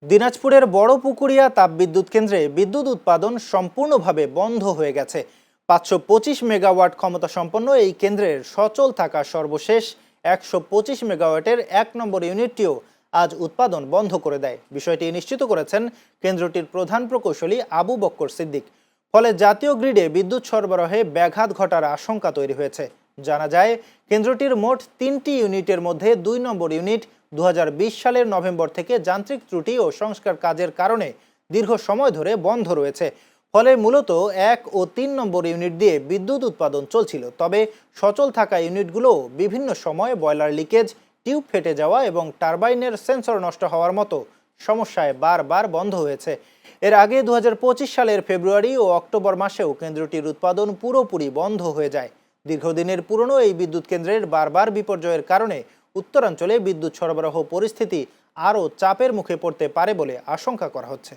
দিনাজপুরের বড়পুকুরিয়া তাপবিদ্যুৎ কেন্দ্রে বিদ্যুৎ উৎপাদন সম্পূর্ণভাবে বন্ধ হয়ে গেছে। 525 মেগাওয়াট ক্ষমতা সম্পন্ন এই কেন্দ্রের সচল থাকা সর্বশেষ 125 মেগাওয়াটের 1 নম্বর ইউনিটটিও আজ উৎপাদন বন্ধ করে দেয়। বিষয়টি নিশ্চিত করেছেন কেন্দ্রটির প্রধান প্রকৌশলী আবু বক্কর সিদ্দিক। ফলে জাতীয় গ্রিডে বিদ্যুৎ সরবরাহে ব্যাঘাত ঘটার আশঙ্কা তৈরি হয়েছে। জানা যায়, কেন্দ্রটির মোট 3টি ইউনিটের মধ্যে 2 নম্বর ইউনিট 2020 সালের নভেম্বর থেকে যান্ত্রিক ত্রুটি ও সংস্কার কাজের কারণে দীর্ঘ সময় ধরে বন্ধ রয়েছে। ফলে মূলত 1 ও 3 নম্বর ইউনিট দিয়ে বিদ্যুৎ উৎপাদন চলছিল। তবে সচল থাকা ইউনিটগুলো বিভিন্ন সময়ে বয়লার লিকেজ, টিউব ফেটে যাওয়া এবং টারবাইনের সেন্সর নষ্ট হওয়ার মতো সমস্যায় বারবার বন্ধ হয়েছে। এর আগে 2025 সালের ফেব্রুয়ারি ও অক্টোবর মাসেও কেন্দ্রটির উৎপাদন পুরোপুরি বন্ধ হয়ে যায়। দীর্ঘদিনের পুরনো এই বিদ্যুৎ কেন্দ্রের বারবার বিপর্যয়ের কারণে উত্তরাঞ্চলে বিদ্যুৎ সরবরাহ পরিস্থিতি আরও চাপের মুখে পড়তে পারে বলে আশঙ্কা করা হচ্ছে।